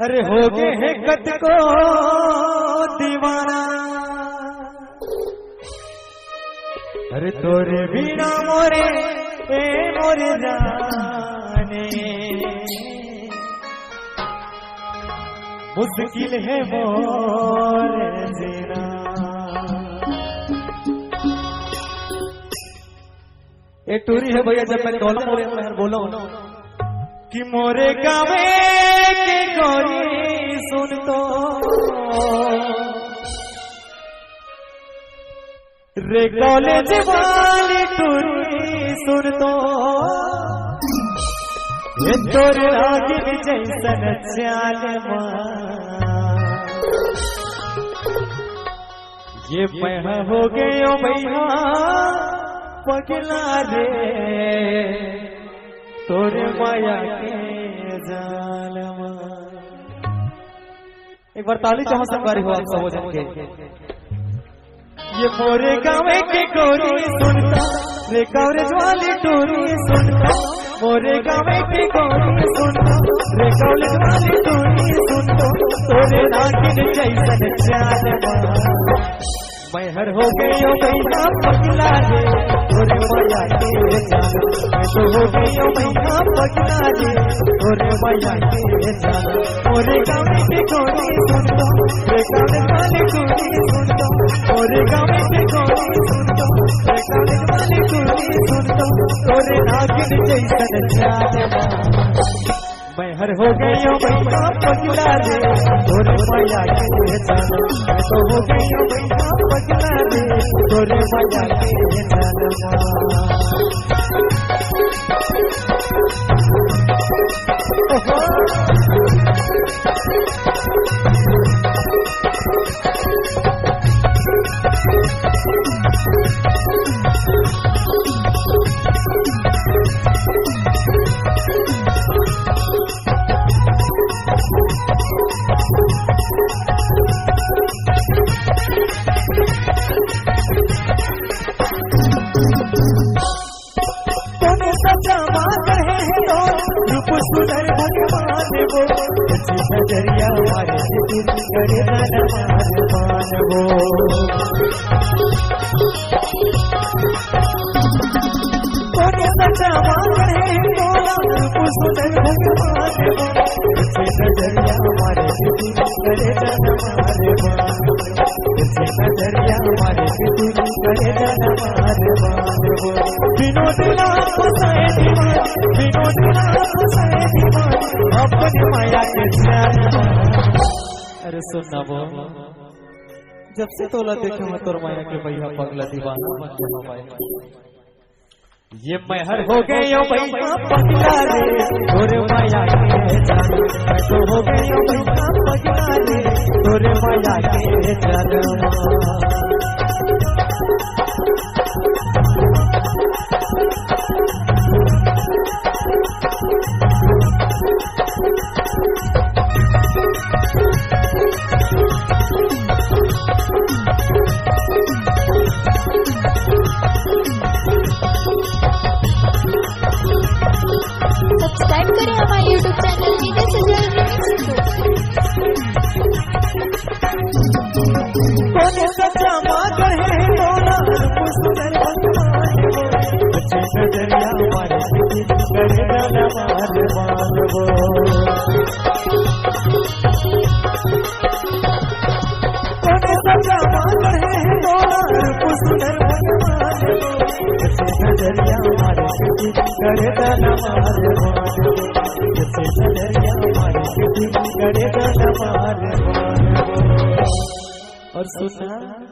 अरे हो गए है कद को दीवाना, अरे तोरे बिना मोरे ए मोरे जाने, मुश्किल है मोरे जीना। एक टूरी है भैया, जब मैं बोला कि मोरे गावे के गोरी सुन तो रे कॉलेज वाली टूरी सुन तो, ये तोरे रागिन जैसन चाल ये मैं हो गयो भैया पगला रे तोरे माया के जाल। एक बार ताली चाहो संगारी हो आप सब जन के। ये मोरे गावे के गोरी सुनता रे कॉलेज वाली टूरी सुनता, मोरे गावे के गोरी सुनता रे कॉलेज वाली टूरी सुनता, तोरे रागिन जैसन चाल मैं हर हो गयो भैया पगला रे तोरे माया के जाल। मैं तो हो गयो भैया पगला रे तोरे माया के जाल। मोरे गावे के गोरी सुनता रे कॉलेज वाली टूरी सुनता, मोरे गावे के गोरी सुनता रे कॉलेज वाली टूरी सुनता, तोरे नागिन जैसन चाल मैं हर हो गयो भैया पगला रे तोरे माया के जाल। मैं तो हो गयो भैया पगला रे तोरे माया के जाल। सुंदर भगवान वो नजरिया मारे करे मान वो, सच्चा मान है बोला सुंदर भगवान वो नजरिया मारे करे मान, नजरिया मारे करे मान वो। विनोद नाम साए दीवान, विनोद नाम साए दीवान अपनी माया के जाल। अरे सुनना वो जब से तोला देखे मैं तोर माया के भैया पगला दीवाना मत जाना। ये मैं हर हो गयो भैया पगला रे तोरे माया के जाल। मैं तो हो गयो भैया पगला रे तोरे माया के जाल। सब्सक्राइब करें हमारे YouTube चैनल नीरज सजल रिमिक्स को। सच्चा मागर है बोला सुंदर भगवान वो नजरिया मारे करे मान वो। सच्चा मागर है बोला सुंदर भगवान वो नजरिया मारे करे मान वो। और सुना